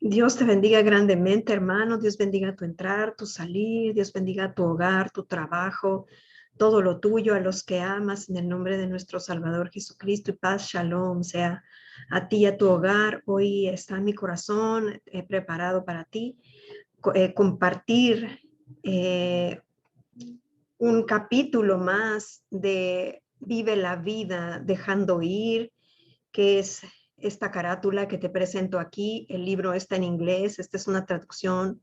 Dios te bendiga grandemente, hermano. Dios bendiga tu entrar, tu salir. Dios bendiga tu hogar, tu trabajo, todo lo tuyo, a los que amas, en el nombre de nuestro Salvador Jesucristo. Y paz, shalom, sea a ti y a tu hogar. Hoy está en mi corazón, he preparado para ti compartir eh, un capítulo más de Vive la vida dejando ir, que es esta carátula que te presento aquí. El libro está en inglés, esta es una traducción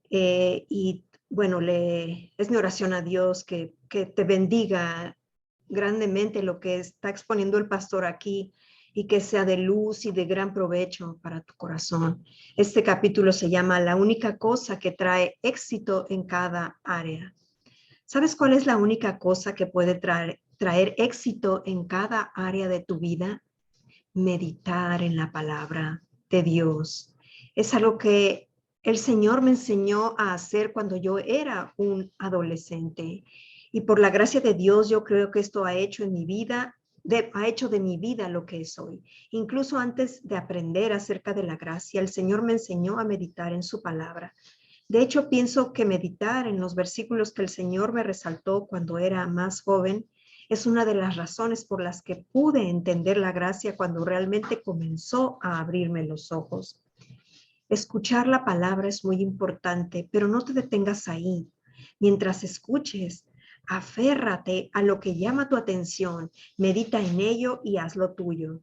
y bueno, es mi oración a Dios que te bendiga grandemente lo que está exponiendo el pastor aquí y que sea de luz y de gran provecho para tu corazón. Este capítulo se llama La única cosa que trae éxito en cada área. ¿Sabes cuál es la única cosa que puede traer éxito en cada área de tu vida? Meditar en la palabra de Dios. Es algo que el Señor me enseñó a hacer cuando yo era un adolescente. Y por la gracia de Dios, yo creo que esto ha hecho en mi vida, ha hecho de mi vida lo que es hoy. Incluso antes de aprender acerca de la gracia, el Señor me enseñó a meditar en su palabra. De hecho, pienso que meditar en los versículos que el Señor me resaltó cuando era más joven es una de las razones por las que pude entender la gracia cuando realmente comenzó a abrirme los ojos. Escuchar la palabra es muy importante, pero no te detengas ahí. Mientras escuches, aférrate a lo que llama tu atención, medita en ello y hazlo tuyo.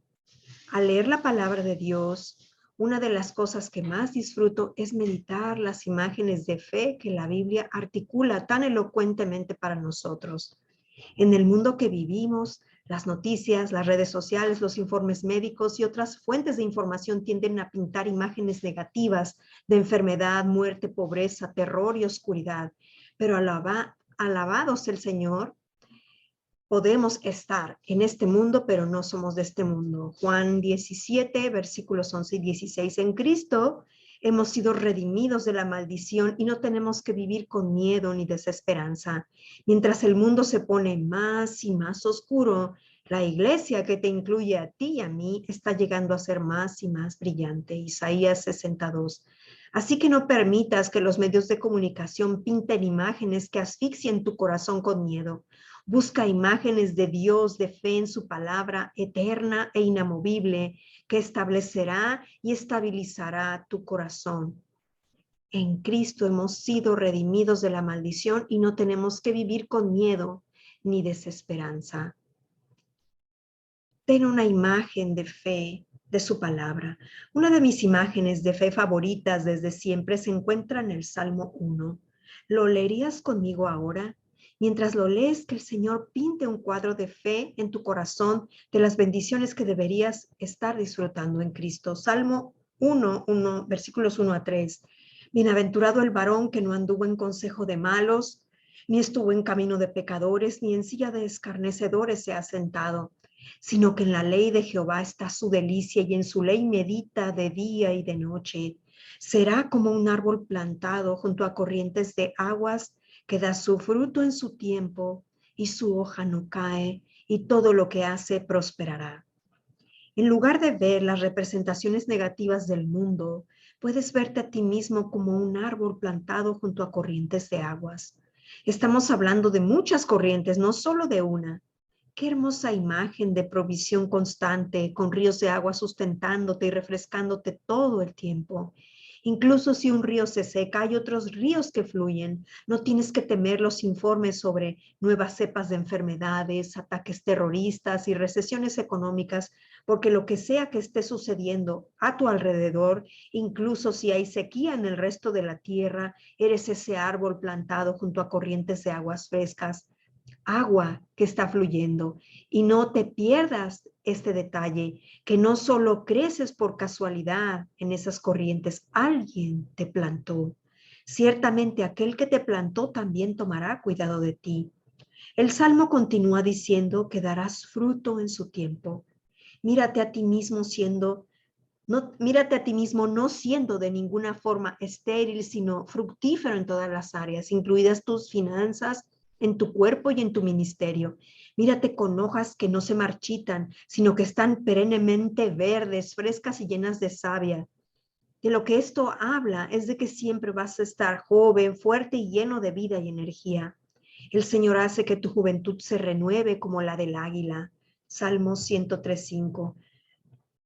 Al leer la palabra de Dios, una de las cosas que más disfruto es meditar las imágenes de fe que la Biblia articula tan elocuentemente para nosotros. En el mundo que vivimos, las noticias, las redes sociales, los informes médicos y otras fuentes de información tienden a pintar imágenes negativas de enfermedad, muerte, pobreza, terror y oscuridad. Pero alabados el Señor, podemos estar en este mundo, pero no somos de este mundo. Juan 17, versículos 11 y 16. En Cristo hemos sido redimidos de la maldición y no tenemos que vivir con miedo ni desesperanza. Mientras el mundo se pone más y más oscuro, la iglesia que te incluye a ti y a mí está llegando a ser más y más brillante. Isaías 62. Así que no permitas que los medios de comunicación pinten imágenes que asfixien tu corazón con miedo. Busca imágenes de Dios, de fe en su palabra eterna e inamovible que establecerá y estabilizará tu corazón. En Cristo hemos sido redimidos de la maldición y no tenemos que vivir con miedo ni desesperanza. Ten una imagen de fe de su palabra. Una de mis imágenes de fe favoritas desde siempre se encuentra en el Salmo 1. ¿Lo leerías conmigo ahora? Mientras lo lees, que el Señor pinte un cuadro de fe en tu corazón de las bendiciones que deberías estar disfrutando en Cristo. Salmo 1, versículos 1 a 3. Bienaventurado el varón que no anduvo en consejo de malos, ni estuvo en camino de pecadores, ni en silla de escarnecedores se ha sentado, sino que en la ley de Jehová está su delicia y en su ley medita de día y de noche. Será como un árbol plantado junto a corrientes de aguas que da su fruto en su tiempo y su hoja no cae y todo lo que hace prosperará. En lugar de ver las representaciones negativas del mundo, puedes verte a ti mismo como un árbol plantado junto a corrientes de aguas. Estamos hablando de muchas corrientes, no solo de una. Qué hermosa imagen de provisión constante, con ríos de agua sustentándote y refrescándote todo el tiempo. Incluso si un río se seca, hay otros ríos que fluyen. No tienes que temer los informes sobre nuevas cepas de enfermedades, ataques terroristas y recesiones económicas, porque lo que sea que esté sucediendo a tu alrededor, incluso si hay sequía en el resto de la tierra, eres ese árbol plantado junto a corrientes de aguas frescas, agua que está fluyendo. Y no te pierdas este detalle, que no solo creces por casualidad en esas corrientes, alguien te plantó. Ciertamente aquel que te plantó también tomará cuidado de ti. El Salmo continúa diciendo que darás fruto en su tiempo. Mírate a ti mismo mírate a ti mismo no siendo de ninguna forma estéril, sino fructífero en todas las áreas, incluidas tus finanzas, en tu cuerpo y en tu ministerio. Mírate con hojas que no se marchitan, sino que están perennemente verdes, frescas y llenas de savia. De lo que esto habla es de que siempre vas a estar joven, fuerte y lleno de vida y energía. El Señor hace que tu juventud se renueve como la del águila. Salmo 103:5.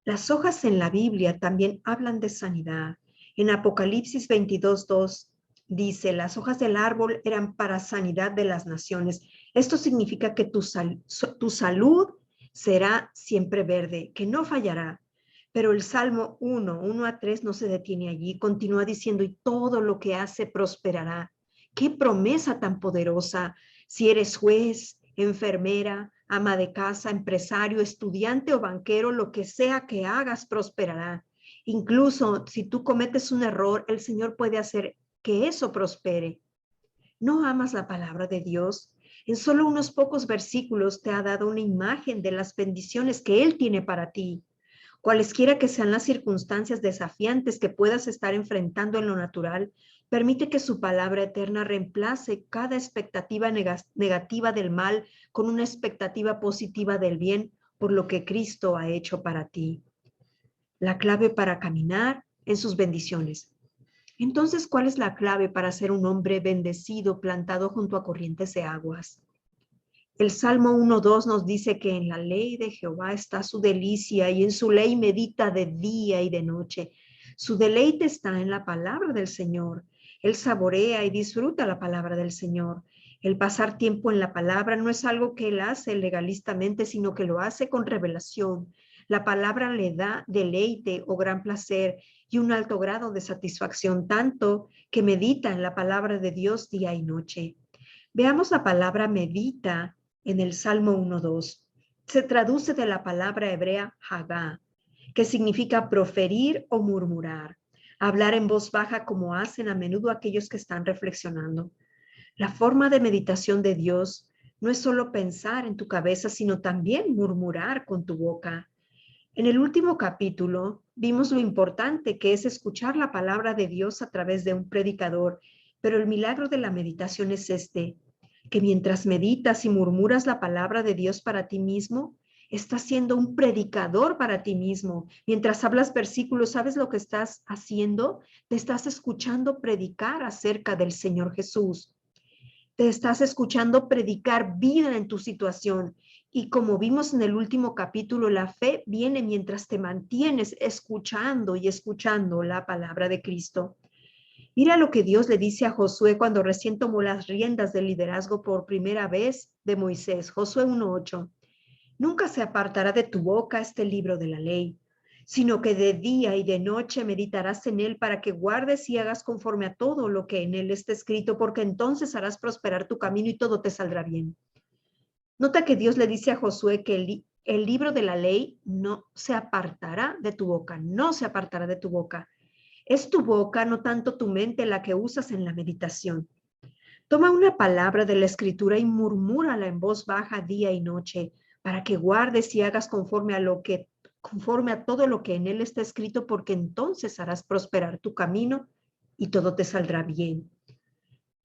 Las hojas en la Biblia también hablan de sanidad. En Apocalipsis 22:2 dice, las hojas del árbol eran para sanidad de las naciones. Esto significa que tu salud será siempre verde, que no fallará. Pero el Salmo 1:1-3 no se detiene allí, continúa diciendo, y todo lo que hace prosperará. ¡Qué promesa tan poderosa! Si eres juez, enfermera, ama de casa, empresario, estudiante o banquero, lo que sea que hagas prosperará. Incluso si tú cometes un error, el Señor puede hacer que eso prospere. ¿No amas la palabra de Dios? En solo unos pocos versículos te ha dado una imagen de las bendiciones que Él tiene para ti. Cualesquiera que sean las circunstancias desafiantes que puedas estar enfrentando en lo natural, permite que su palabra eterna reemplace cada expectativa negativa del mal con una expectativa positiva del bien por lo que Cristo ha hecho para ti. La clave para caminar en sus bendiciones. Entonces, ¿cuál es la clave para ser un hombre bendecido plantado junto a corrientes de aguas? El Salmo 1:2 nos dice que en la ley de Jehová está su delicia y en su ley medita de día y de noche. Su deleite está en la palabra del Señor. Él saborea y disfruta la palabra del Señor. El pasar tiempo en la palabra no es algo que él hace legalistamente, sino que lo hace con revelación. La palabra le da deleite o gran placer y un alto grado de satisfacción, tanto que medita en la palabra de Dios día y noche. Veamos la palabra medita en el Salmo 1:2. Se traduce de la palabra hebrea hagá, que significa proferir o murmurar, hablar en voz baja como hacen a menudo aquellos que están reflexionando. La forma de meditación de Dios no es solo pensar en tu cabeza, sino también murmurar con tu boca. En el último capítulo vimos lo importante que es escuchar la palabra de Dios a través de un predicador, pero el milagro de la meditación es que mientras meditas y murmuras la palabra de Dios para ti mismo, estás siendo un predicador para ti mismo. Mientras hablas versículos, ¿sabes lo que estás haciendo? Te estás escuchando predicar acerca del Señor Jesús. Te estás escuchando predicar vida en tu situación. Y como vimos en el último capítulo, la fe viene mientras te mantienes escuchando y escuchando la palabra de Cristo. Mira lo que Dios le dice a Josué cuando recién tomó las riendas del liderazgo por primera vez de Moisés. Josué 1:8. Nunca se apartará de tu boca este libro de la ley, sino que de día y de noche meditarás en él para que guardes y hagas conforme a todo lo que en él está escrito, porque entonces harás prosperar tu camino y todo te saldrá bien. Nota que Dios le dice a Josué que el libro de la ley no se apartará de tu boca, no se apartará de tu boca. Es tu boca, no tanto tu mente, la que usas en la meditación. Toma una palabra de la escritura y murmúrala en voz baja día y noche, para que guardes y hagas conforme a todo lo que en él está escrito, porque entonces harás prosperar tu camino y todo te saldrá bien.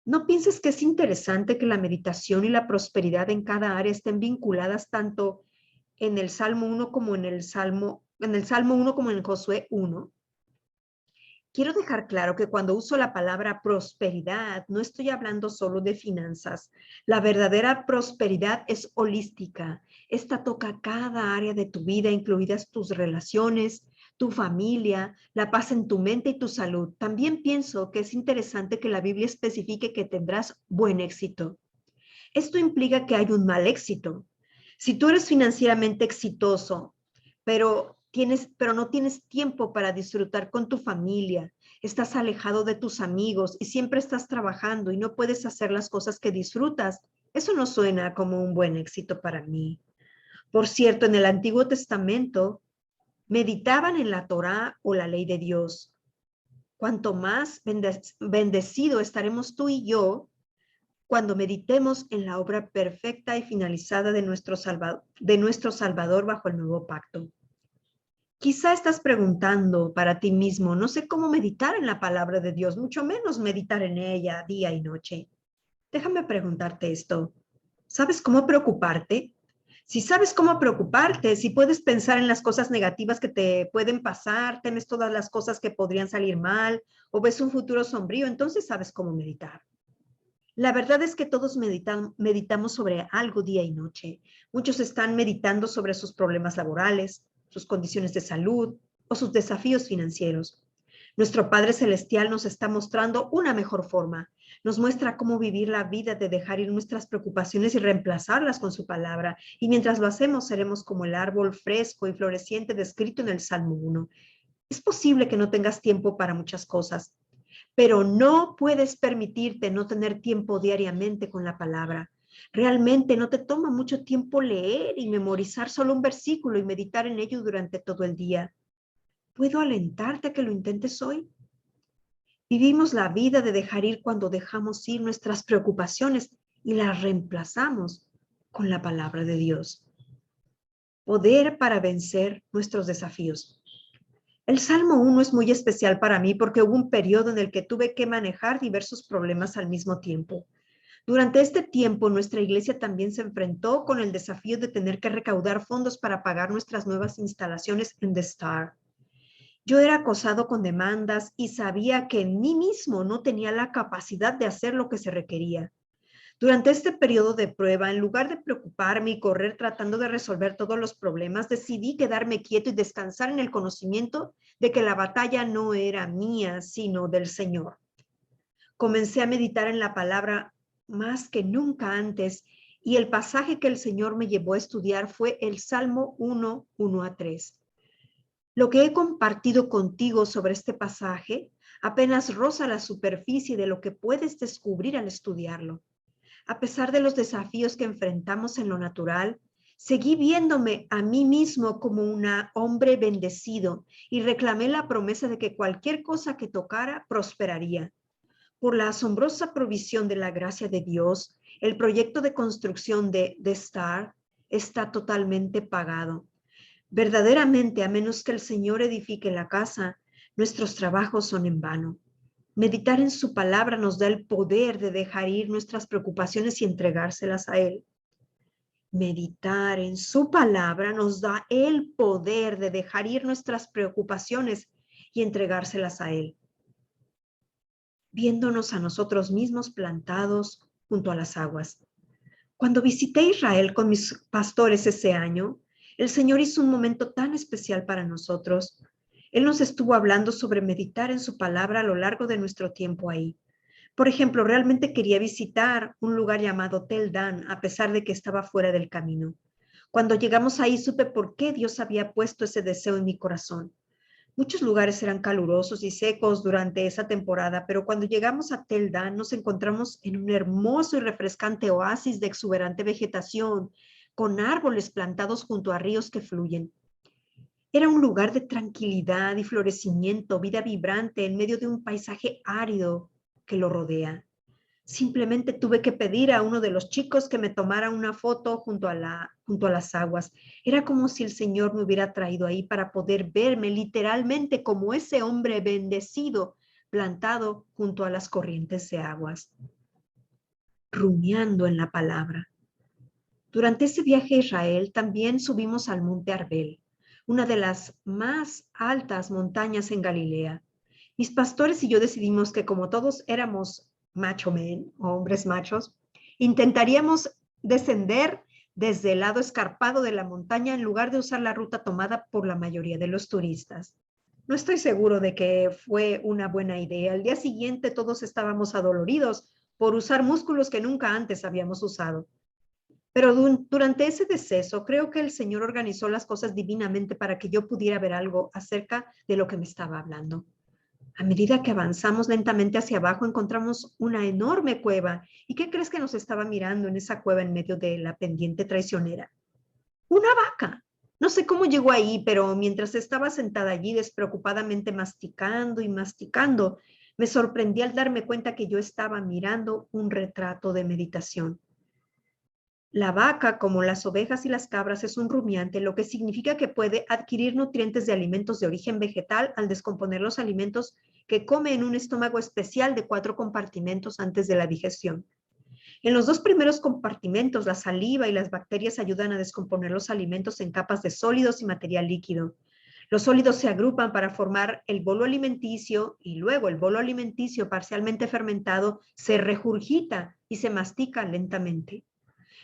¿No pienses que es interesante que la meditación y la prosperidad en cada área estén vinculadas tanto en el Salmo 1 como en el Salmo 1 como en Josué 1? Quiero dejar claro que cuando uso la palabra prosperidad, no estoy hablando solo de finanzas. La verdadera prosperidad es holística. Esta toca cada área de tu vida, incluidas tus relaciones, tu familia, la paz en tu mente y tu salud. También pienso que es interesante que la Biblia especifique que tendrás buen éxito. Esto implica que hay un mal éxito. Si tú eres financieramente exitoso, pero no tienes tiempo para disfrutar con tu familia, estás alejado de tus amigos y siempre estás trabajando y no puedes hacer las cosas que disfrutas, eso no suena como un buen éxito para mí. Por cierto, en el Antiguo Testamento meditaban en la Torá o la ley de Dios. Cuanto más bendecido estaremos tú y yo cuando meditemos en la obra perfecta y finalizada de nuestro Salvador bajo el nuevo pacto. Quizá estás preguntando para ti mismo, no sé cómo meditar en la palabra de Dios, mucho menos meditar en ella día y noche. Déjame preguntarte esto. ¿Sabes cómo preocuparte? Si sabes cómo preocuparte, si puedes pensar en las cosas negativas que te pueden pasar, temes todas las cosas que podrían salir mal o ves un futuro sombrío, entonces sabes cómo meditar. La verdad es que todos meditamos sobre algo día y noche. Muchos están meditando sobre sus problemas laborales, sus condiciones de salud o sus desafíos financieros. Nuestro Padre Celestial nos está mostrando una mejor forma. Nos muestra cómo vivir la vida de dejar ir nuestras preocupaciones y reemplazarlas con su palabra. Y mientras lo hacemos, seremos como el árbol fresco y floreciente descrito en el Salmo 1. Es posible que no tengas tiempo para muchas cosas, pero no puedes permitirte no tener tiempo diariamente con la palabra. Realmente no te toma mucho tiempo leer y memorizar solo un versículo y meditar en ello durante todo el día. ¿Puedo alentarte a que lo intentes hoy? Vivimos la vida de dejar ir cuando dejamos ir nuestras preocupaciones y las reemplazamos con la palabra de Dios. Poder para vencer nuestros desafíos. El Salmo 1 es muy especial para mí porque hubo un periodo en el que tuve que manejar diversos problemas al mismo tiempo. Durante este tiempo, nuestra iglesia también se enfrentó con el desafío de tener que recaudar fondos para pagar nuestras nuevas instalaciones en The Star. Yo era acosado con demandas y sabía que en mí mismo no tenía la capacidad de hacer lo que se requería. Durante este periodo de prueba, en lugar de preocuparme y correr tratando de resolver todos los problemas, decidí quedarme quieto y descansar en el conocimiento de que la batalla no era mía, sino del Señor. Comencé a meditar en la palabra más que nunca antes y el pasaje que el Señor me llevó a estudiar fue el Salmo 1, 1 a 3. Lo que he compartido contigo sobre este pasaje apenas roza la superficie de lo que puedes descubrir al estudiarlo. A pesar de los desafíos que enfrentamos en lo natural, seguí viéndome a mí mismo como un hombre bendecido y reclamé la promesa de que cualquier cosa que tocara prosperaría. Por la asombrosa provisión de la gracia de Dios, el proyecto de construcción de The Star está totalmente pagado. Verdaderamente, a menos que el Señor edifique la casa, nuestros trabajos son en vano. Meditar en su palabra nos da el poder de dejar ir nuestras preocupaciones y entregárselas a Él. Meditar en su palabra nos da el poder de dejar ir nuestras preocupaciones y entregárselas a Él. Viéndonos a nosotros mismos plantados junto a las aguas. Cuando visité Israel con mis pastores ese año, el Señor hizo un momento tan especial para nosotros. Él nos estuvo hablando sobre meditar en su palabra a lo largo de nuestro tiempo ahí. Por ejemplo, realmente quería visitar un lugar llamado Tel Dan, a pesar de que estaba fuera del camino. Cuando llegamos ahí, supe por qué Dios había puesto ese deseo en mi corazón. Muchos lugares eran calurosos y secos durante esa temporada, pero cuando llegamos a Tel Dan nos encontramos en un hermoso y refrescante oasis de exuberante vegetación, con árboles plantados junto a ríos que fluyen. Era un lugar de tranquilidad y florecimiento, vida vibrante en medio de un paisaje árido que lo rodea. Simplemente tuve que pedir a uno de los chicos que me tomara una foto junto a las aguas. Era como si el Señor me hubiera traído ahí para poder verme literalmente como ese hombre bendecido plantado junto a las corrientes de aguas, rumiando en la palabra. Durante ese viaje a Israel también subimos al monte Arbel, una de las más altas montañas en Galilea. Mis pastores y yo decidimos que como todos éramos macho men, hombres machos, intentaríamos descender desde el lado escarpado de la montaña en lugar de usar la ruta tomada por la mayoría de los turistas. No estoy seguro de que fue una buena idea. Al día siguiente todos estábamos adoloridos por usar músculos que nunca antes habíamos usado. Pero durante ese deceso, creo que el Señor organizó las cosas divinamente para que yo pudiera ver algo acerca de lo que me estaba hablando. A medida que avanzamos lentamente hacia abajo, encontramos una enorme cueva. ¿Y qué crees que nos estaba mirando en esa cueva en medio de la pendiente traicionera? Una vaca. No sé cómo llegó ahí, pero mientras estaba sentada allí despreocupadamente masticando y masticando, me sorprendí al darme cuenta que yo estaba mirando un retrato de meditación. La vaca, como las ovejas y las cabras, es un rumiante, lo que significa que puede adquirir nutrientes de alimentos de origen vegetal al descomponer los alimentos que come en un estómago especial de 4 compartimentos antes de la digestión. En los dos primeros compartimentos, la saliva y las bacterias ayudan a descomponer los alimentos en capas de sólidos y material líquido. Los sólidos se agrupan para formar el bolo alimenticio y luego el bolo alimenticio parcialmente fermentado se regurgita y se mastica lentamente.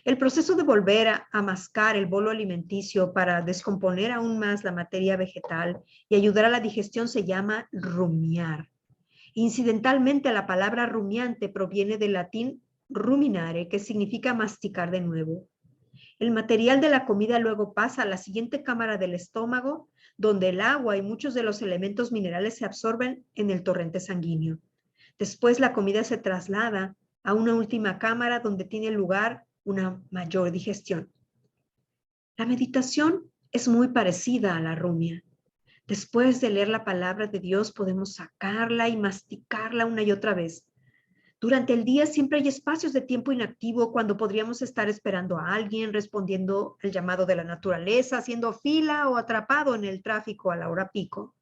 El proceso de volver a mascar el bolo alimenticio para descomponer aún más la materia vegetal y ayudar a la digestión se llama rumiar. Incidentalmente, la palabra rumiante proviene del latín ruminare, que significa masticar de nuevo. El material de la comida luego pasa a la siguiente cámara del estómago, donde el agua y muchos de los elementos minerales se absorben en el torrente sanguíneo. Después la comida se traslada a una última cámara donde tiene lugar una mayor digestión. La meditación es muy parecida a la rumia. Después de leer la palabra de Dios, podemos sacarla y masticarla una y otra vez. Durante el día siempre hay espacios de tiempo inactivo cuando podríamos estar esperando a alguien, respondiendo al llamado de la naturaleza, haciendo fila o atrapado en el tráfico a la hora pico.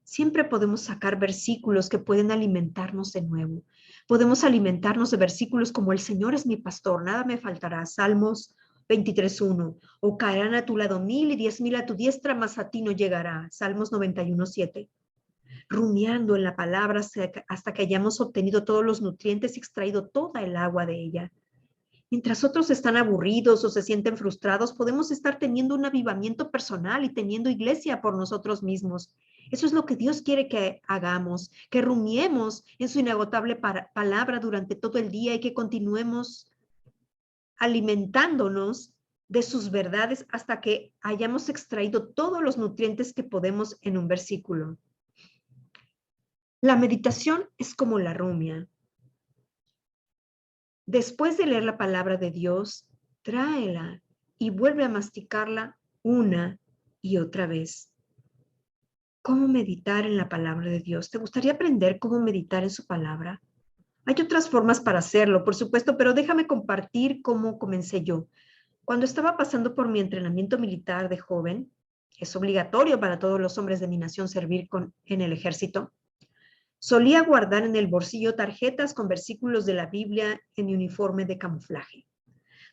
Siempre podemos sacar versículos que pueden alimentarnos de nuevo. Podemos alimentarnos de versículos como el Señor es mi pastor, nada me faltará. Salmos 23:1. O caerán a tu lado 1000 y 10,000 a tu diestra, mas a ti no llegará. Salmos 91:7. Rumiando en la palabra hasta que hayamos obtenido todos los nutrientes y extraído toda el agua de ella. Mientras otros están aburridos o se sienten frustrados, podemos estar teniendo un avivamiento personal y teniendo iglesia por nosotros mismos. Eso es lo que Dios quiere que hagamos, que rumiemos en su inagotable palabra durante todo el día y que continuemos alimentándonos de sus verdades hasta que hayamos extraído todos los nutrientes que podemos en un versículo. La meditación es como la rumia. Después de leer la palabra de Dios, tráela y vuelve a masticarla una y otra vez. ¿Cómo meditar en la palabra de Dios? ¿Te gustaría aprender cómo meditar en su palabra? Hay otras formas para hacerlo, por supuesto, pero déjame compartir cómo comencé yo. Cuando estaba pasando por mi entrenamiento militar de joven, es obligatorio para todos los hombres de mi nación servir en el ejército. Solía guardar en el bolsillo tarjetas con versículos de la Biblia en mi uniforme de camuflaje.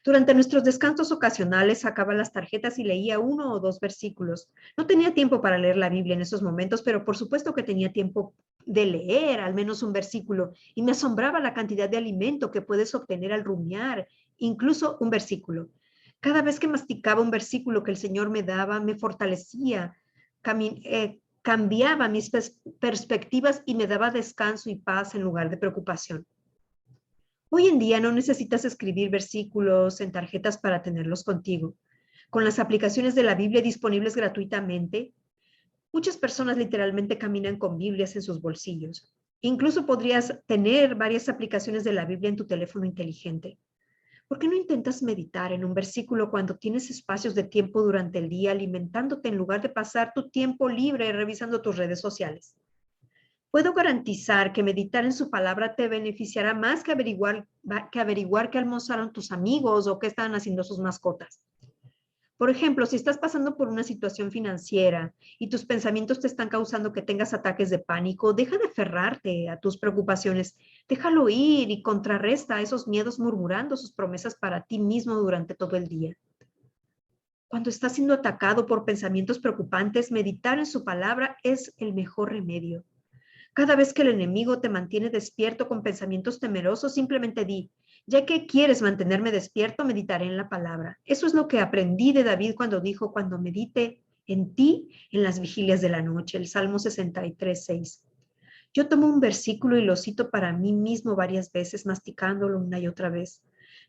Durante nuestros descansos ocasionales sacaba las tarjetas y leía 1 o 2 versículos. No tenía tiempo para leer la Biblia en esos momentos, pero por supuesto que tenía tiempo de leer al menos un versículo y me asombraba la cantidad de alimento que puedes obtener al rumiar, incluso un versículo. Cada vez que masticaba un versículo que el Señor me daba, me fortalecía, cambiaba mis perspectivas y me daba descanso y paz en lugar de preocupación. Hoy en día no necesitas escribir versículos en tarjetas para tenerlos contigo. Con las aplicaciones de la Biblia disponibles gratuitamente, muchas personas literalmente caminan con Biblias en sus bolsillos. Incluso podrías tener varias aplicaciones de la Biblia en tu teléfono inteligente. ¿Por qué no intentas meditar en un versículo cuando tienes espacios de tiempo durante el día alimentándote en lugar de pasar tu tiempo libre revisando tus redes sociales? Puedo garantizar que meditar en su palabra te beneficiará más que averiguar qué almorzaron tus amigos o qué estaban haciendo sus mascotas. Por ejemplo, si estás pasando por una situación financiera y tus pensamientos te están causando que tengas ataques de pánico, deja de aferrarte a tus preocupaciones, déjalo ir y contrarresta esos miedos murmurando sus promesas para ti mismo durante todo el día. Cuando estás siendo atacado por pensamientos preocupantes, meditar en su palabra es el mejor remedio. Cada vez que el enemigo te mantiene despierto con pensamientos temerosos, simplemente di, ya que quieres mantenerme despierto, meditaré en la palabra. Eso es lo que aprendí de David cuando dijo, cuando medite en ti en las vigilias de la noche, el Salmo 63:6. Yo tomo un versículo y lo cito para mí mismo varias veces, masticándolo una y otra vez.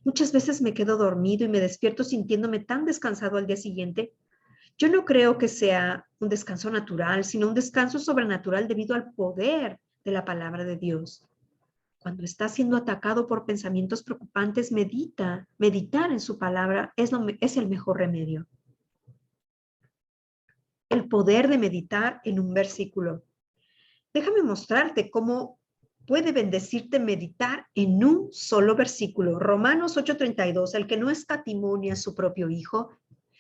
Muchas veces me quedo dormido y me despierto sintiéndome tan descansado al día siguiente. Yo no creo que sea un descanso natural, sino un descanso sobrenatural debido al poder de la palabra de Dios. Cuando estás siendo atacado por pensamientos preocupantes, meditar en su palabra es el mejor remedio. El poder de meditar en un versículo. Déjame mostrarte cómo puede bendecirte meditar en un solo versículo. Romanos 8:32, el que no escatimó ni a su propio Hijo,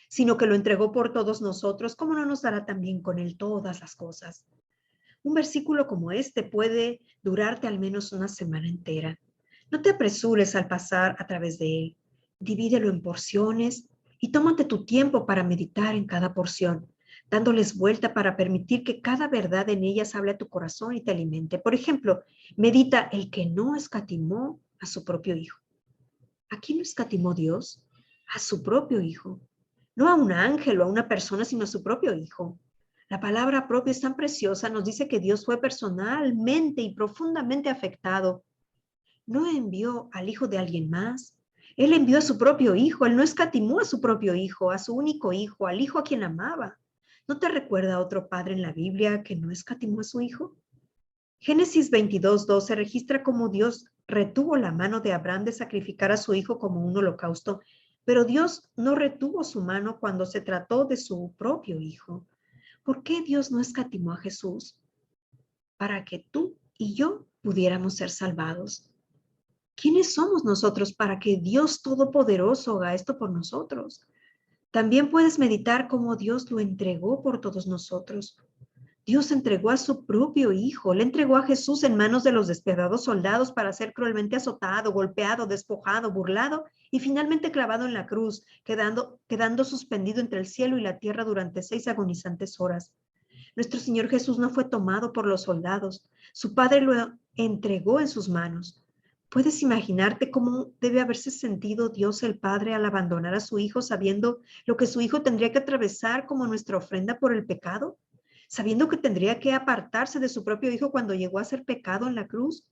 sino que lo entregó por todos nosotros, ¿cómo no nos dará también con él todas las cosas? Un versículo como este puede durarte al menos una semana entera. No te apresures al pasar a través de él. Divídelo en porciones y tómate tu tiempo para meditar en cada porción, dándoles vuelta para permitir que cada verdad en ellas hable a tu corazón y te alimente. Por ejemplo, medita el que no escatimó a su propio hijo. ¿A quién no escatimó Dios? A su propio hijo. No a un ángel o a una persona, sino a su propio hijo. La palabra propio es tan preciosa, nos dice que Dios fue personalmente y profundamente afectado. No envió al hijo de alguien más. Él envió a su propio hijo. Él no escatimó a su propio hijo, a su único hijo, al hijo a quien amaba. ¿No te recuerda a otro padre en la Biblia que no escatimó a su hijo? Génesis 22:12 registra cómo Dios retuvo la mano de Abraham de sacrificar a su hijo como un holocausto, pero Dios no retuvo su mano cuando se trató de su propio hijo. ¿Por qué Dios no escatimó a Jesús? Para que tú y yo pudiéramos ser salvados. ¿Quiénes somos nosotros para que Dios Todopoderoso haga esto por nosotros? También puedes meditar cómo Dios lo entregó por todos nosotros. Dios entregó a su propio hijo, le entregó a Jesús en manos de los despiadados soldados para ser cruelmente azotado, golpeado, despojado, burlado y finalmente clavado en la cruz, quedando suspendido entre el cielo y la tierra durante 6 agonizantes horas. Nuestro Señor Jesús no fue tomado por los soldados, su Padre lo entregó en sus manos. ¿Puedes imaginarte cómo debe haberse sentido Dios el Padre al abandonar a su Hijo sabiendo lo que su Hijo tendría que atravesar como nuestra ofrenda por el pecado? Sabiendo que tendría que apartarse de su propio Hijo cuando llegó a ser pecado en la cruz.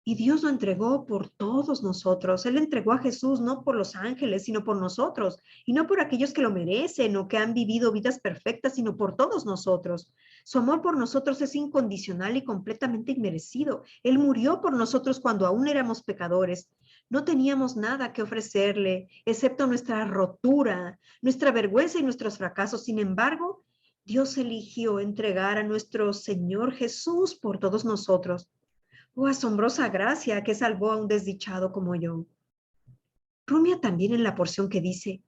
Y Dios lo entregó por todos nosotros. Él entregó a Jesús no por los ángeles, sino por nosotros. Y no por aquellos que lo merecen o que han vivido vidas perfectas, sino por todos nosotros. Su amor por nosotros es incondicional y completamente inmerecido. Él murió por nosotros cuando aún éramos pecadores. No teníamos nada que ofrecerle, excepto nuestra rotura, nuestra vergüenza y nuestros fracasos. Sin embargo, Dios eligió entregar a nuestro Señor Jesús por todos nosotros. Oh, asombrosa gracia que salvó a un desdichado como yo. Rumia también en la porción que dice,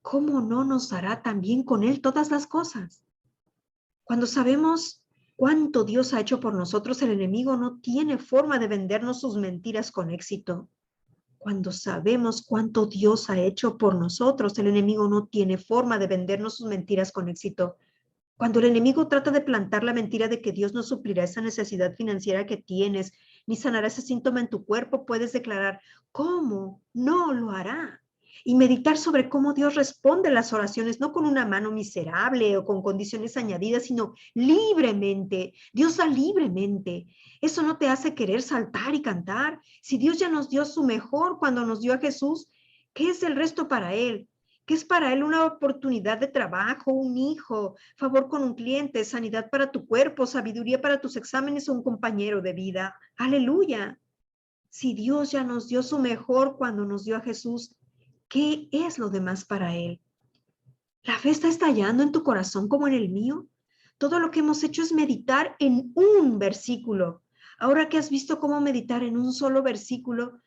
¿cómo no nos dará también con él todas las cosas? Cuando sabemos cuánto Dios ha hecho por nosotros, el enemigo no tiene forma de vendernos sus mentiras con éxito. Cuando sabemos cuánto Dios ha hecho por nosotros, el enemigo no tiene forma de vendernos sus mentiras con éxito. Cuando el enemigo trata de plantar la mentira de que Dios no suplirá esa necesidad financiera que tienes, ni sanará ese síntoma en tu cuerpo, puedes declarar, ¿cómo? No lo hará. Y meditar sobre cómo Dios responde las oraciones, no con una mano miserable o con condiciones añadidas, sino libremente. Dios da libremente. Eso no te hace querer saltar y cantar. Si Dios ya nos dio su mejor cuando nos dio a Jesús, ¿qué es el resto para Él? ¿Qué es para él una oportunidad de trabajo, un hijo, favor con un cliente, sanidad para tu cuerpo, sabiduría para tus exámenes o un compañero de vida? Aleluya. Si Dios ya nos dio su mejor cuando nos dio a Jesús, ¿qué es lo demás para él? ¿La fe está estallando en tu corazón como en el mío? Todo lo que hemos hecho es meditar en un versículo. Ahora que has visto cómo meditar en un solo versículo,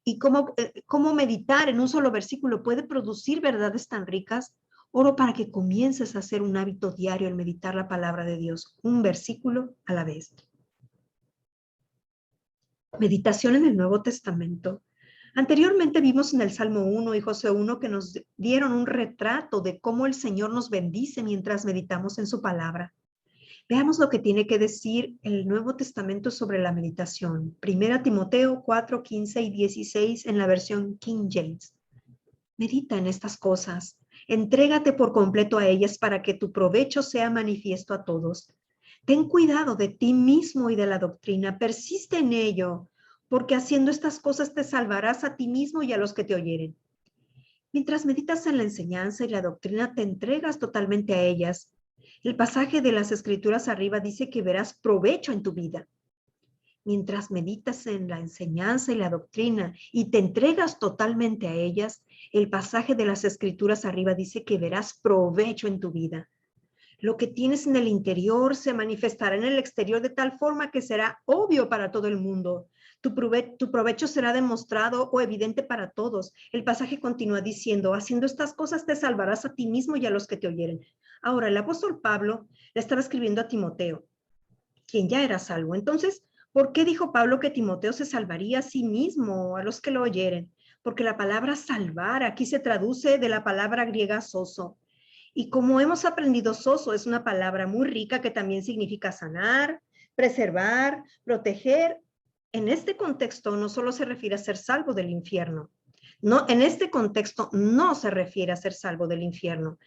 y cómo meditar en un solo versículo puede producir verdades tan ricas, oro para que comiences a hacer un hábito diario el meditar la palabra de Dios, un versículo a la vez. Meditación en el Nuevo Testamento. Anteriormente vimos en el Salmo 1 y Josué 1 que nos dieron un retrato de cómo el Señor nos bendice mientras meditamos en su palabra. Veamos lo que tiene que decir el Nuevo Testamento sobre la meditación. 1 Timoteo 4, 15 y 16 en la versión King James. Medita en estas cosas. Entrégate por completo a ellas para que tu provecho sea manifiesto a todos. Ten cuidado de ti mismo y de la doctrina. Persiste en ello, porque haciendo estas cosas te salvarás a ti mismo y a los que te oyeren. Mientras meditas en la enseñanza y la doctrina, te entregas totalmente a ellas. El pasaje de las Escrituras arriba dice que verás provecho en tu vida. Mientras meditas en la enseñanza y la doctrina y te entregas totalmente a ellas, el pasaje de las Escrituras arriba dice que verás provecho en tu vida. Lo que tienes en el interior se manifestará en el exterior de tal forma que será obvio para todo el mundo. Tu provecho será demostrado o evidente para todos. El pasaje continúa diciendo, haciendo estas cosas te salvarás a ti mismo y a los que te oyeren. Ahora, el apóstol Pablo le estaba escribiendo a Timoteo, quien ya era salvo. Entonces, ¿Por qué dijo Pablo que Timoteo se salvaría a sí mismo, a los que lo oyeren? Porque la palabra salvar aquí se traduce de la palabra griega soso. Y como hemos aprendido, soso es una palabra muy rica que también significa sanar, preservar, proteger. En este contexto no solo se refiere a ser salvo del infierno. No, en este contexto no se refiere a ser salvo del infierno.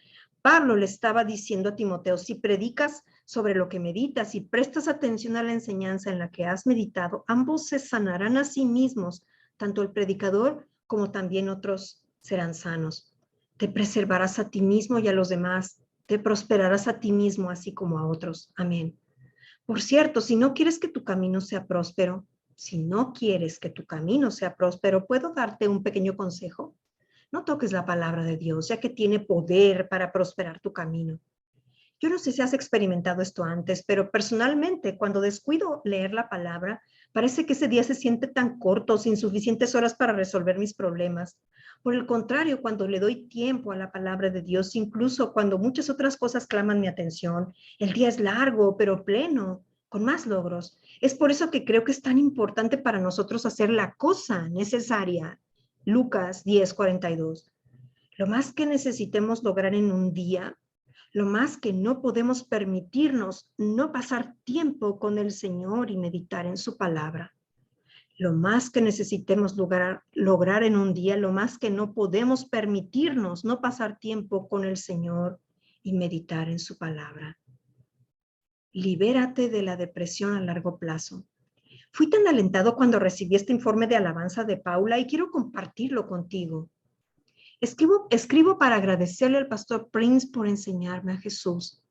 Pablo le estaba diciendo a Timoteo, si predicas sobre lo que meditas y prestas atención a la enseñanza en la que has meditado, ambos se sanarán a sí mismos, tanto el predicador como también otros serán sanos. Te preservarás a ti mismo y a los demás, te prosperarás a ti mismo así como a otros. Amén. Por cierto, si no quieres que tu camino sea próspero, ¿puedo darte un pequeño consejo? No toques la palabra de Dios, ya que tiene poder para prosperar tu camino. Yo no sé si has experimentado esto antes, pero personalmente, cuando descuido leer la palabra, parece que ese día se siente tan corto, sin suficientes horas para resolver mis problemas. Por el contrario, cuando le doy tiempo a la palabra de Dios, incluso cuando muchas otras cosas claman mi atención, el día es largo, pero pleno, con más logros. Es por eso que creo que es tan importante para nosotros hacer la cosa necesaria. Lucas 10:42. Lo más que necesitemos lograr en un día, lo más que no podemos permitirnos no pasar tiempo con el Señor y meditar en su palabra. Lo más que necesitemos lograr en un día, lo más que no podemos permitirnos no pasar tiempo con el Señor y meditar en su palabra. Libérate de la depresión a largo plazo. Fui tan alentado cuando recibí este informe de alabanza de Paula y quiero compartirlo contigo. Escribo para agradecerle al pastor Prince por enseñarme a Jesús.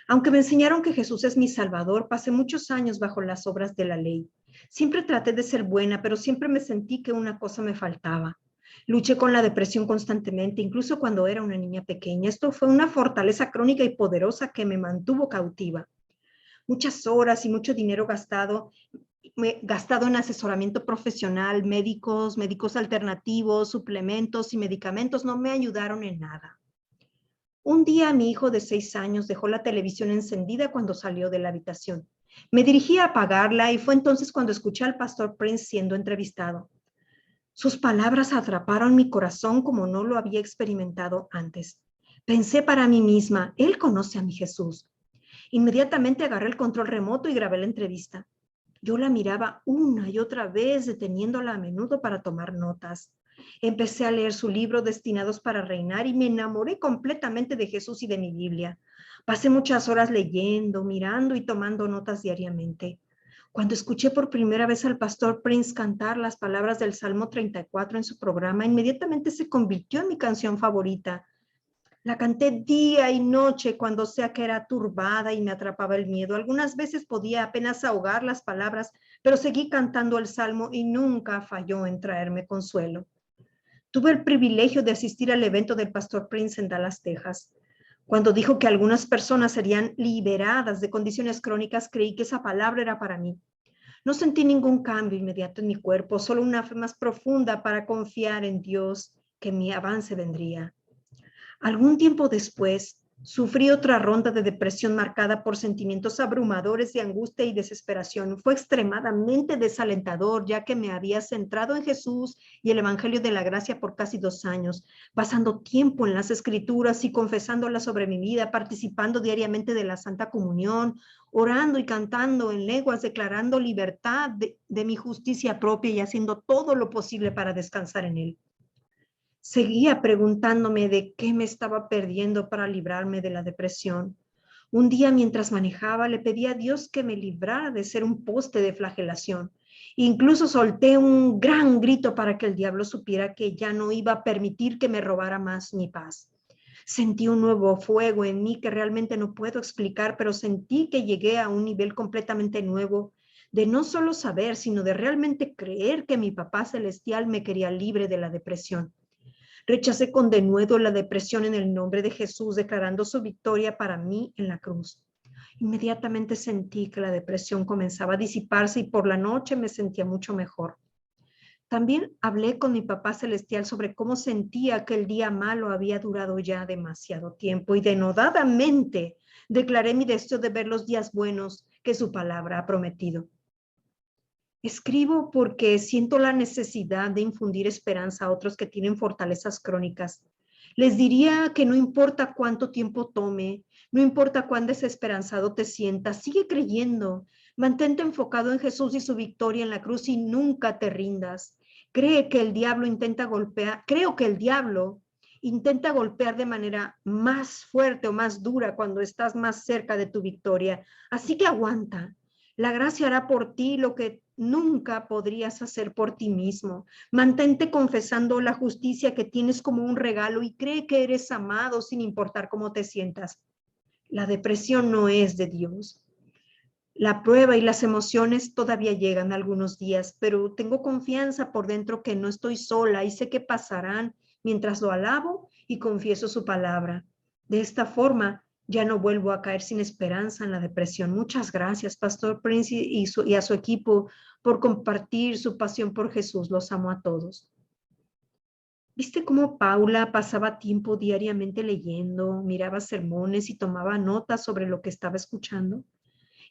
Aunque me enseñaron que Jesús es mi Salvador, pasé muchos años bajo las obras de la ley. Siempre traté de ser buena, pero siempre me sentí que una cosa me faltaba. Luché con la depresión constantemente, incluso cuando era una niña pequeña. Esto fue una fortaleza crónica y poderosa que me mantuvo cautiva. Muchas horas y mucho dinero gastado en asesoramiento profesional, médicos alternativos, suplementos y medicamentos no me ayudaron en nada. Un día mi hijo de 6 años dejó la televisión encendida cuando salió de la habitación. Me dirigí a apagarla y fue entonces cuando escuché al pastor Prince siendo entrevistado. Sus palabras atraparon mi corazón como no lo había experimentado antes. Pensé para mí misma, él conoce a mi Jesús. Inmediatamente agarré el control remoto y grabé la entrevista. Yo la miraba una y otra vez, deteniéndola a menudo para tomar notas. Empecé a leer su libro Destinados para Reinar y me enamoré completamente de Jesús y de mi Biblia. Pasé muchas horas leyendo, mirando y tomando notas diariamente. Cuando escuché por primera vez al pastor Prince cantar las palabras del Salmo 34 en su programa, inmediatamente se convirtió en mi canción favorita. La canté día y noche cuando sea que era turbada y me atrapaba el miedo. Algunas veces podía apenas ahogar las palabras, pero seguí cantando el salmo y nunca falló en traerme consuelo. Tuve el privilegio de asistir al evento del pastor Prince en Dallas, Texas. Cuando dijo que algunas personas serían liberadas de condiciones crónicas, creí que esa palabra era para mí. No sentí ningún cambio inmediato en mi cuerpo, solo una fe más profunda para confiar en Dios que mi avance vendría. Algún tiempo después, sufrí otra ronda de depresión marcada por sentimientos abrumadores de angustia y desesperación. Fue extremadamente desalentador, ya que me había centrado en Jesús y el Evangelio de la Gracia por casi 2 años, pasando tiempo en las Escrituras y confesándolas sobre mi vida, participando diariamente de la Santa Comunión, orando y cantando en lenguas, declarando libertad de mi justicia propia y haciendo todo lo posible para descansar en Él. Seguía preguntándome de qué me estaba perdiendo para librarme de la depresión. Un día, mientras manejaba, le pedí a Dios que me librara de ser un poste de flagelación. Incluso solté un gran grito para que el diablo supiera que ya no iba a permitir que me robara más mi paz. Sentí un nuevo fuego en mí que realmente no puedo explicar, pero sentí que llegué a un nivel completamente nuevo de no solo saber, sino de realmente creer que mi papá celestial me quería libre de la depresión. Rechacé con denuedo la depresión en el nombre de Jesús, declarando su victoria para mí en la cruz. Inmediatamente sentí que la depresión comenzaba a disiparse y por la noche me sentía mucho mejor. También hablé con mi papá celestial sobre cómo sentía que el día malo había durado ya demasiado tiempo y denodadamente declaré mi deseo de ver los días buenos que su palabra ha prometido. Escribo porque siento la necesidad de infundir esperanza a otros que tienen fortalezas crónicas. Les diría que no importa cuánto tiempo tome, no importa cuán desesperanzado te sientas, sigue creyendo. Mantente enfocado en Jesús y su victoria en la cruz y nunca te rindas. Creo que el diablo intenta golpear de manera más fuerte o más dura cuando estás más cerca de tu victoria. Así que aguanta. La gracia hará por ti lo que nunca podrías hacer por ti mismo. Mantente confesando la justicia que tienes como un regalo y cree que eres amado sin importar cómo te sientas. La depresión no es de Dios. La prueba y las emociones todavía llegan algunos días, pero tengo confianza por dentro que no estoy sola y sé que pasarán mientras lo alabo y confieso su palabra. De esta forma, ya no vuelvo a caer sin esperanza en la depresión. Muchas gracias, Pastor Prince y a su equipo por compartir su pasión por Jesús. Los amo a todos. ¿Viste cómo Paula pasaba tiempo diariamente leyendo, miraba sermones y tomaba notas sobre lo que estaba escuchando?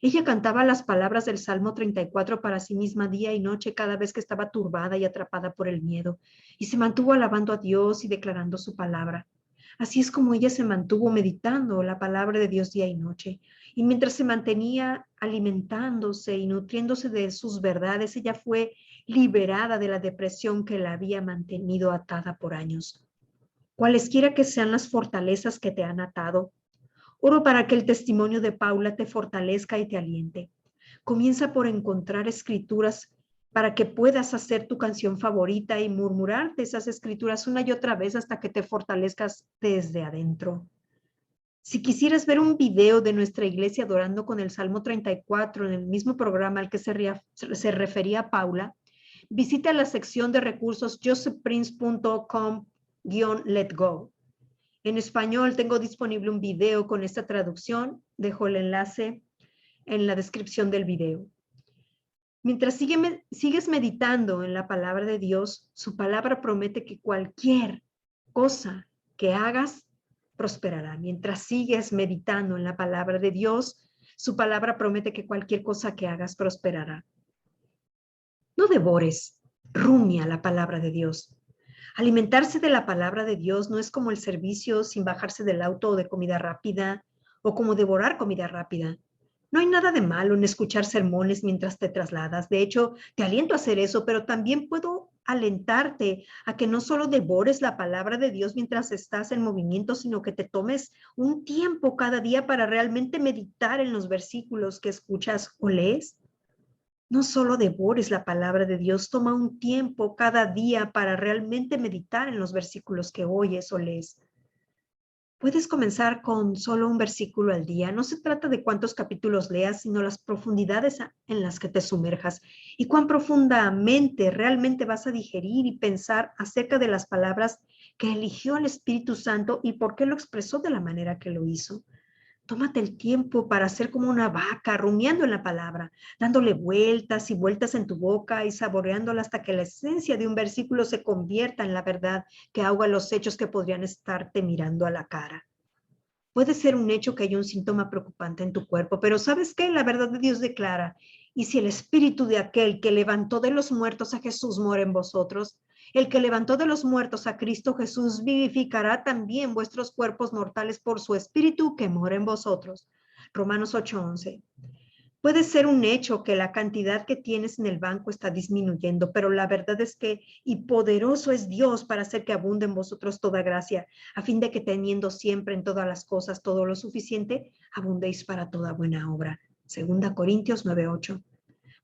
Ella cantaba las palabras del Salmo 34 para sí misma día y noche cada vez que estaba turbada y atrapada por el miedo, y se mantuvo alabando a Dios y declarando su palabra. Así es como ella se mantuvo meditando la palabra de Dios día y noche. Y mientras se mantenía alimentándose y nutriéndose de sus verdades, ella fue liberada de la depresión que la había mantenido atada por años. Cualesquiera que sean las fortalezas que te han atado, oro para que el testimonio de Paula te fortalezca y te aliente. Comienza por encontrar escrituras para que puedas hacer tu canción favorita y murmurar de esas escrituras una y otra vez hasta que te fortalezcas desde adentro. Si quisieras ver un video de nuestra iglesia adorando con el Salmo 34 en el mismo programa al que se refería Paula, visita la sección de recursos josephprince.com-letgo. En español tengo disponible un video con esta traducción. Dejo el enlace en la descripción del video. Mientras sigues meditando en la palabra de Dios, su palabra promete que cualquier cosa que hagas prosperará. Mientras sigues meditando en la palabra de Dios, su palabra promete que cualquier cosa que hagas prosperará. No devores, rumia la palabra de Dios. Alimentarse de la palabra de Dios no es como el servicio sin bajarse del auto o de comida rápida o como devorar comida rápida. No hay nada de malo en escuchar sermones mientras te trasladas. De hecho, te aliento a hacer eso, pero también puedo alentarte a que no solo devores la palabra de Dios mientras estás en movimiento, sino que te tomes un tiempo cada día para realmente meditar en los versículos que escuchas o lees. No solo devores la palabra de Dios, toma un tiempo cada día para realmente meditar en los versículos que oyes o lees. Puedes comenzar con solo un versículo al día. No se trata de cuántos capítulos leas, sino las profundidades en las que te sumerjas y cuán profundamente realmente vas a digerir y pensar acerca de las palabras que eligió el Espíritu Santo y por qué lo expresó de la manera que lo hizo. Tómate el tiempo para ser como una vaca, rumiando en la palabra, dándole vueltas y vueltas en tu boca y saboreándola hasta que la esencia de un versículo se convierta en la verdad que ahoga los hechos que podrían estarte mirando a la cara. Puede ser un hecho que haya un síntoma preocupante en tu cuerpo, pero ¿sabes qué? La verdad de Dios declara, y si el espíritu de aquel que levantó de los muertos a Jesús mora en vosotros, el que levantó de los muertos a Cristo Jesús vivificará también vuestros cuerpos mortales por su espíritu que mora en vosotros. Romanos 8:11. Puede ser un hecho que la cantidad que tienes en el banco está disminuyendo, pero la verdad es que, y poderoso es Dios para hacer que abunde en vosotros toda gracia, a fin de que teniendo siempre en todas las cosas todo lo suficiente, abundéis para toda buena obra. 2 Corintios 9:8.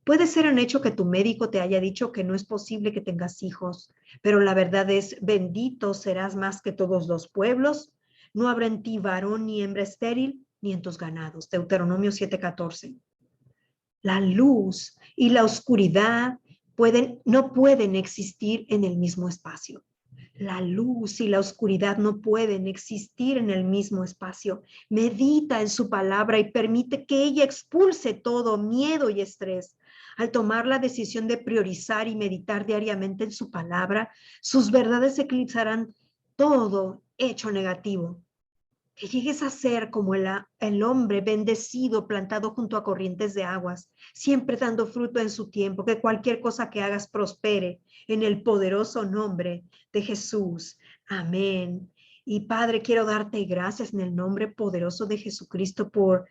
Puede ser un hecho que tu médico te haya dicho que no es posible que tengas hijos, pero la verdad es, bendito serás más que todos los pueblos, no habrá en ti varón ni hembra estéril, ni en tus ganados. Deuteronomio 7:14. La luz y la oscuridad no pueden existir en el mismo espacio. La luz y la oscuridad no pueden existir en el mismo espacio. Medita en su palabra y permite que ella expulse todo miedo y estrés. Al tomar la decisión de priorizar y meditar diariamente en su palabra, sus verdades eclipsarán todo hecho negativo. Que llegues a ser como el hombre bendecido, plantado junto a corrientes de aguas, siempre dando fruto en su tiempo, que cualquier cosa que hagas prospere en el poderoso nombre de Jesús. Amén. Y Padre, quiero darte gracias en el nombre poderoso de Jesucristo por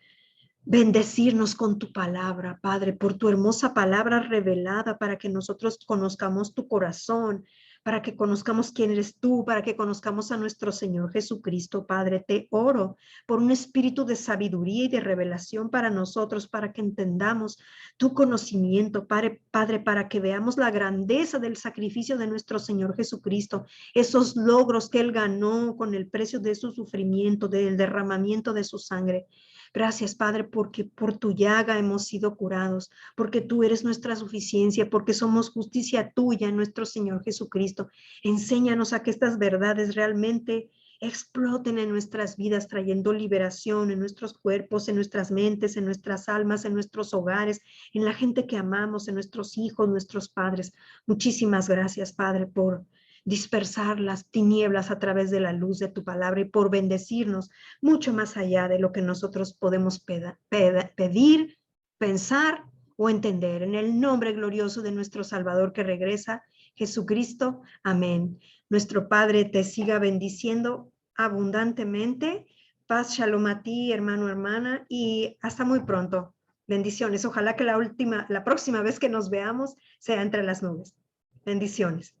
bendecirnos con tu palabra, Padre, por tu hermosa palabra revelada para que nosotros conozcamos tu corazón, para que conozcamos quién eres tú, para que conozcamos a nuestro Señor Jesucristo, Padre. Te oro por un espíritu de sabiduría y de revelación para nosotros, para que entendamos tu conocimiento, Padre, para que veamos la grandeza del sacrificio de nuestro Señor Jesucristo, esos logros que Él ganó con el precio de su sufrimiento, del derramamiento de su sangre. Gracias, Padre, porque por tu llaga hemos sido curados, porque tú eres nuestra suficiencia, porque somos justicia tuya, nuestro Señor Jesucristo. Enséñanos a que estas verdades realmente exploten en nuestras vidas, trayendo liberación en nuestros cuerpos, en nuestras mentes, en nuestras almas, en nuestros hogares, en la gente que amamos, en nuestros hijos, nuestros padres. Muchísimas gracias, Padre, por dispersar las tinieblas a través de la luz de tu palabra y por bendecirnos mucho más allá de lo que nosotros podemos pedir, pensar o entender. En el nombre glorioso de nuestro Salvador que regresa, Jesucristo. Amén. Nuestro Padre te siga bendiciendo abundantemente. Paz, shalom a ti, hermano, hermana, y hasta muy pronto. Bendiciones. Ojalá que la próxima vez que nos veamos sea entre las nubes. Bendiciones.